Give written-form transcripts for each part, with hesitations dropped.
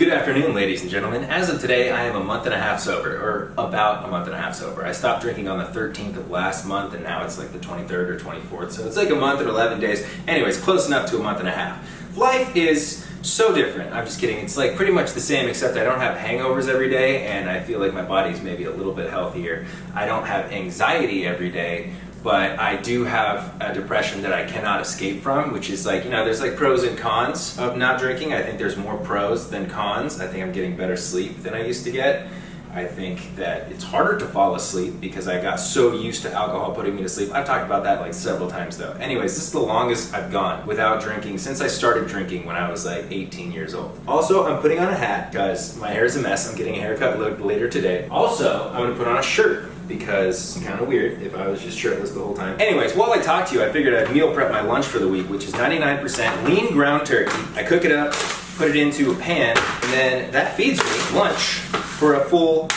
Good afternoon, ladies and gentlemen. As of today, I am a month and a half sober, or about a month and a half sober. I stopped drinking on the 13th of last month, and now it's like the 23rd or 24th, so it's like a month and 11 days. Anyways, close enough to a month and a half. Life is so different. I'm just kidding. It's like pretty much the same, except I don't have hangovers every day, and I feel like my body's maybe a little bit healthier. I don't have anxiety every day, but I do have a depression that I cannot escape from, which is like, there's like pros and cons of not drinking. I think there's more pros than cons. I think I'm getting better sleep than I used to get. I think that it's harder to fall asleep because I got so used to alcohol putting me to sleep. I've talked about that like several times though. Anyways, this is the longest I've gone without drinking since I started drinking when I was like 18 years old. Also, I'm putting on a hat because my hair is a mess. I'm getting a haircut later today. Also, I'm gonna put on a shirt because it's kind of weird if I was just shirtless the whole time. Anyways, while I talk to you, I figured I'd meal prep my lunch for the week, which is 99% lean ground turkey. I cook it up, put it into a pan, and then that feeds me lunch for a full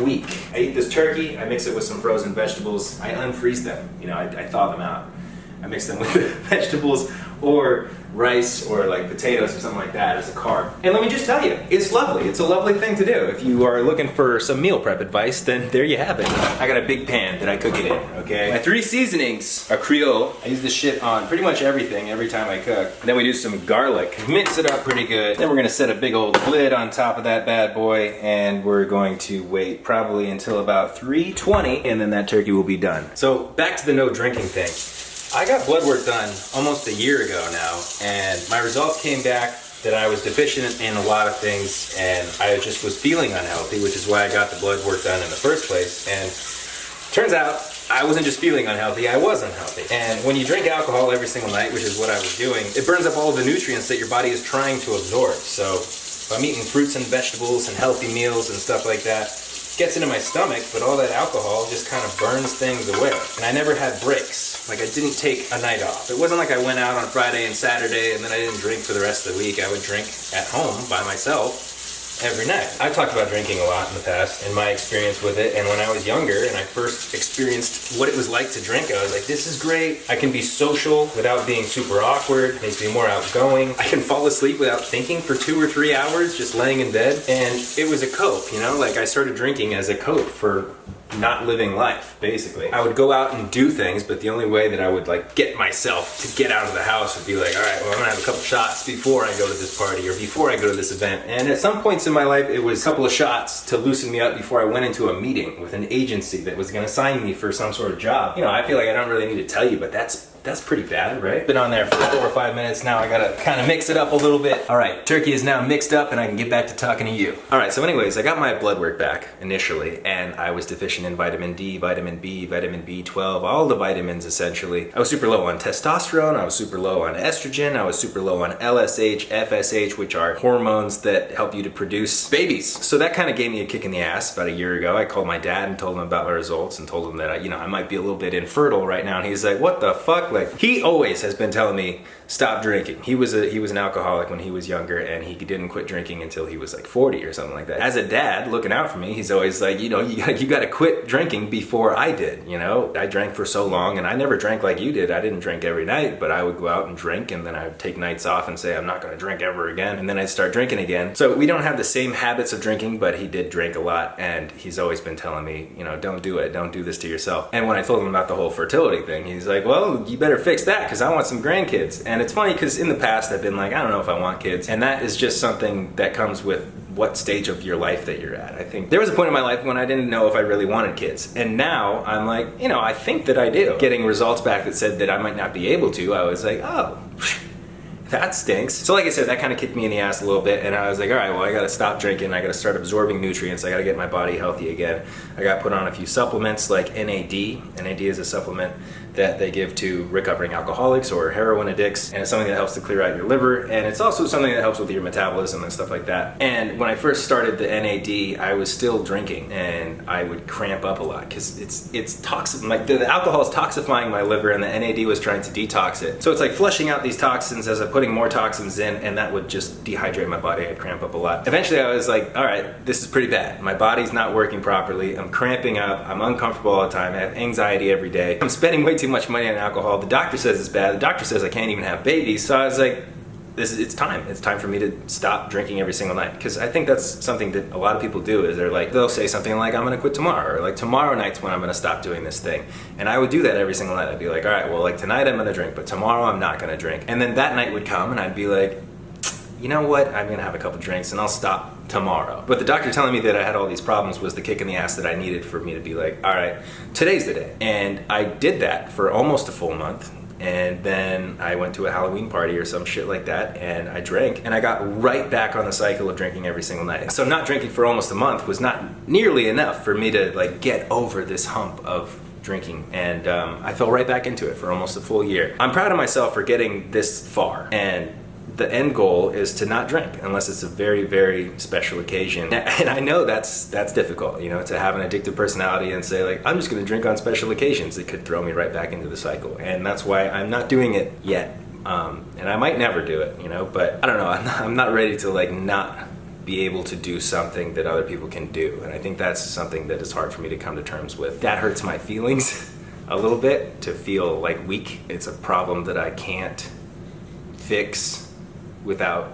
week. I eat this turkey, I mix it with some frozen vegetables, I unfreeze them, I thaw them out. I mix them with vegetables or rice or like potatoes or something like that as a carb. And let me just tell you, it's lovely. It's a lovely thing to do. If you are looking for some meal prep advice, then there you have it. I got a big pan that I cook it in, okay? My 3 seasonings are Creole. I use this shit on pretty much everything every time I cook. And then we do some garlic. Mix it up pretty good. Then we're gonna set a big old lid on top of that bad boy, and we're going to wait probably until about 3:20, and then that turkey will be done. So back to the no drinking thing. I got blood work done almost a year ago now, and my results came back that I was deficient in a lot of things, and I just was feeling unhealthy, which is why I got the blood work done in the first place. And turns out I wasn't just feeling unhealthy, I was unhealthy. And when you drink alcohol every single night, which is what I was doing, it burns up all the nutrients that your body is trying to absorb. So if I'm eating fruits and vegetables and healthy meals and stuff like that, gets into my stomach, but all that alcohol just kind of burns things away. And I never had breaks. Like, I didn't take a night off. It wasn't like I went out on Friday and Saturday and then I didn't drink for the rest of the week. I would drink at home by myself every night. I've talked about drinking a lot in the past and my experience with it, and when I was younger and I first experienced what it was like to drink, I was like, this is great. I can be social without being super awkward, makes me more outgoing. I can fall asleep without thinking for 2 or 3 hours just laying in bed, and it was a cope, like I started drinking as a cope for not living life, basically. I would go out and do things, but the only way that I would like get myself to get out of the house would be like, all right, well, I'm gonna have a couple shots before I go to this party or before I go to this event. And at some points in my life, it was a couple of shots to loosen me up before I went into a meeting with an agency that was gonna sign me for some sort of job. I feel like I don't really need to tell you, but that's pretty bad, right? Been on there for 4 or 5 minutes now. I gotta kind of mix it up a little bit. All right, turkey is now mixed up and I can get back to talking to you. All right, so anyways, I got my blood work back initially, and I was deficient in vitamin D, vitamin B, vitamin B12, all the vitamins essentially. I was super low on testosterone, I was super low on estrogen, I was super low on LSH, FSH, which are hormones that help you to produce babies. So that kind of gave me a kick in the ass about a year ago. I called my dad and told him about my results and told him that I might be a little bit infertile right now, and he's like, what the fuck? He always has been telling me, stop drinking. He was an alcoholic when he was younger, and he didn't quit drinking until he was like 40 or something like that. As a dad looking out for me, he's always like, you gotta quit drinking before I did. I drank for so long, and I never drank like you did. I didn't drink every night, but I would go out and drink, and then I would take nights off and say, I'm not gonna drink ever again, and then I'd start drinking again. So we don't have the same habits of drinking, but he did drink a lot, and he's always been telling me, don't do it, don't do this to yourself. And when I told him about the whole fertility thing, he's like, well, you better fix that, because I want some grandkids. And it's funny because in the past I've been like, I don't know if I want kids, and that is just something that comes with what stage of your life that you're at. I think there was a point in my life when I didn't know if I really wanted kids, and now I'm like, I think that I do. Getting results back that said that I might not be able to, I was like, oh, that stinks. So like I said, that kind of kicked me in the ass a little bit, and I was like, all right, well, I gotta stop drinking, I gotta start absorbing nutrients, I gotta get my body healthy again. I got put on a few supplements like NAD. NAD is a supplement that they give to recovering alcoholics or heroin addicts, and it's something that helps to clear out your liver, and it's also something that helps with your metabolism and stuff like that. And when I first started the NAD, I was still drinking, and I would cramp up a lot because it's toxic. Like the alcohol is toxifying my liver, and the NAD was trying to detox it. So it's like flushing out these toxins as I'm putting more toxins in, and that would just dehydrate my body. I'd cramp up a lot. Eventually I was like, all right, this is pretty bad. My body's not working properly. I'm cramping up. I'm uncomfortable all the time. I have anxiety every day. I'm spending way too much money on alcohol. The doctor says it's bad. The doctor says I can't even have babies. So I was like, it's time. It's time for me to stop drinking every single night. Because I think that's something that a lot of people do, is they'll say something like, I'm gonna quit tomorrow, or like tomorrow night's when I'm gonna stop doing this thing. And I would do that every single night. I'd be like, all right, well, like tonight I'm gonna drink, but tomorrow I'm not gonna drink. And then that night would come and I'd be like, you know what, I'm gonna have a couple drinks and I'll stop tomorrow. But the doctor telling me that I had all these problems was the kick in the ass that I needed for me to be like, all right, today's the day. And I did that for almost a full month. And then I went to a Halloween party or some shit like that, and I drank, and I got right back on the cycle of drinking every single night. So not drinking for almost a month was not nearly enough for me to like get over this hump of drinking, and I fell right back into it for almost a full year. I'm proud of myself for getting this far, and the end goal is to not drink unless it's a very, very special occasion. And I know that's difficult, you know, to have an addictive personality and say like, I'm just gonna drink on special occasions. It could throw me right back into the cycle. And that's why I'm not doing it yet. And I might never do it, you know, but I don't know, I'm not ready to like not be able to do something that other people can do. And I think that's something that is hard for me to come to terms with. That hurts my feelings a little bit, to feel like weak. It's a problem that I can't fix without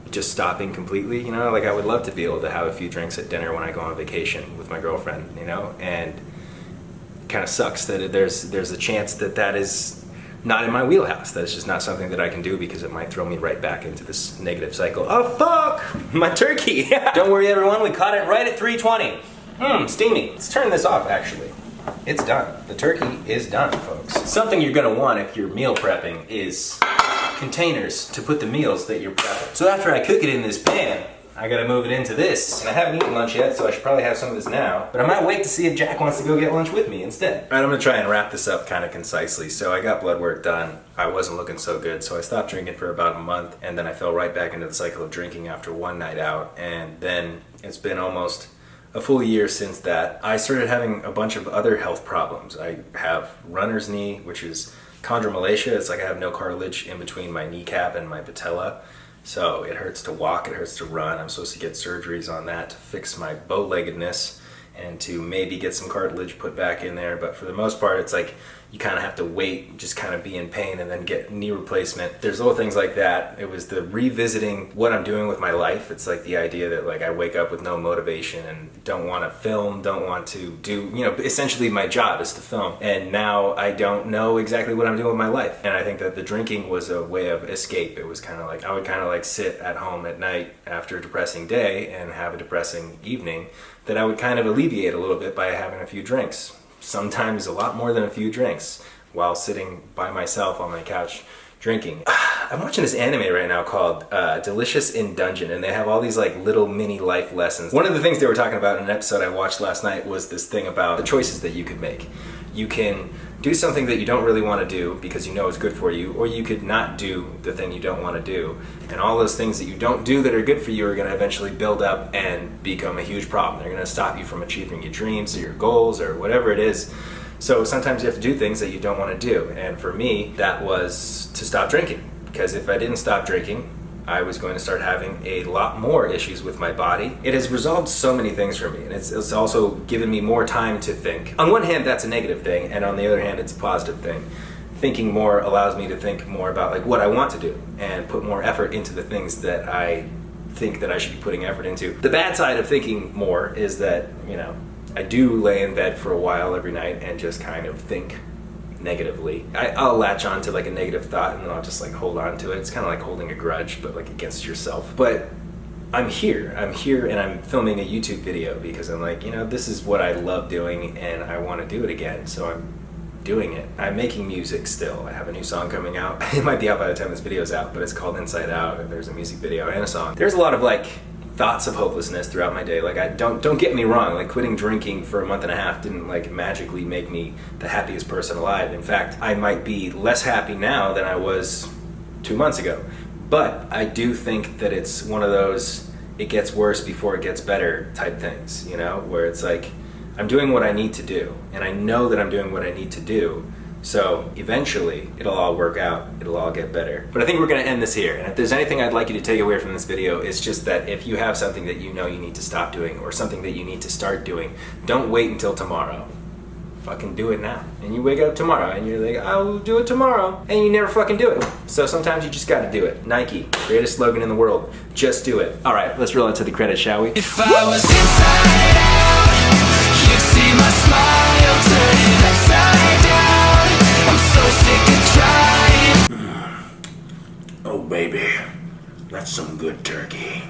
just stopping completely, you know? Like I would love to be able to have a few drinks at dinner when I go on vacation with my girlfriend, you know? And it kind of sucks that there's a chance that that is not in my wheelhouse. That's just not something that I can do, because it might throw me right back into this negative cycle. Oh fuck, my turkey. Don't worry everyone, we caught it right at 320. Steamy. Let's turn this off actually. It's done. The turkey is done, folks. Something you're gonna want if you're meal prepping is containers to put the meals that you're prepping. So after I cook it in this pan, I gotta move it into this. And I haven't eaten lunch yet, so I should probably have some of this now. But I might wait to see if Jack wants to go get lunch with me instead. All right, I'm gonna try and wrap this up kind of concisely. So I got blood work done. I wasn't looking so good, so I stopped drinking for about a month, and then I fell right back into the cycle of drinking after one night out. And then it's been almost a full year since that. I started having a bunch of other health problems. I have runner's knee, which is chondromalacia. It's like I have no cartilage in between my kneecap and my patella. So it hurts to walk, it hurts to run. I'm supposed to get surgeries on that to fix my bow-leggedness and to maybe get some cartilage put back in there. But for the most part, it's like you kind of have to wait, just kind of be in pain, and then get knee replacement. There's little things like that. It was the revisiting what I'm doing with my life. It's like the idea that like I wake up with no motivation and don't want to film, don't want to do, you know, essentially my job is to film. And now I don't know exactly what I'm doing with my life. And I think that the drinking was a way of escape. It was kind of like, I would kind of like sit at home at night after a depressing day and have a depressing evening that I would kind of alleviate a little bit by having a few drinks. Sometimes a lot more than a few drinks while sitting by myself on my couch drinking. I'm watching this anime right now called Delicious in Dungeon, and they have all these like little mini life lessons. One of the things they were talking about in an episode I watched last night was this thing about the choices that you could make. You can do something that you don't really want to do because you know it's good for you, or you could not do the thing you don't want to do. And all those things that you don't do that are good for you are going to eventually build up and become a huge problem. They're going to stop you from achieving your dreams or your goals or whatever it is. So sometimes you have to do things that you don't want to do. And for me, that was to stop drinking. Because if I didn't stop drinking, I was going to start having a lot more issues with my body. It has resolved so many things for me, and it's also given me more time to think. On one hand, that's a negative thing, and on the other hand, it's a positive thing. Thinking more allows me to think more about like what I want to do and put more effort into the things that I think that I should be putting effort into. The bad side of thinking more is that, you know, I do lay in bed for a while every night and just kind of think negatively. I'll latch on to like a negative thought and then I'll just like hold on to it. It's kind of like holding a grudge, but like against yourself. But I'm here and I'm filming a YouTube video because I'm like, you know, this is what I love doing and I want to do it again. So I'm doing it. I'm making music still. I have a new song coming out. It might be out by the time this video is out, but it's called Inside Out, and there's a music video and a song. There's a lot of like thoughts of hopelessness throughout my day. Like, I don't get me wrong, like quitting drinking for a month and a half didn't like magically make me the happiest person alive. In fact, I might be less happy now than I was 2 months ago. But I do think that it's one of those it gets worse before it gets better type things, you know, where it's like I'm doing what I need to do and I know that I'm doing what I need to do. So eventually it'll all work out, it'll all get better. But I think we're gonna end this here. And if there's anything I'd like you to take away from this video, it's just that if you have something that you know you need to stop doing or something that you need to start doing, don't wait until tomorrow. fucking do it now. And you wake up tomorrow and you're like, I will do it tomorrow. And you never fucking do it. So sometimes you just gotta do it. Nike, greatest slogan in the world. Just do it. All right, let's roll it to the credits, shall we? If I was inside out, you'd see my smile turning upside down. I'm so sick of trying. Oh baby, that's some good turkey.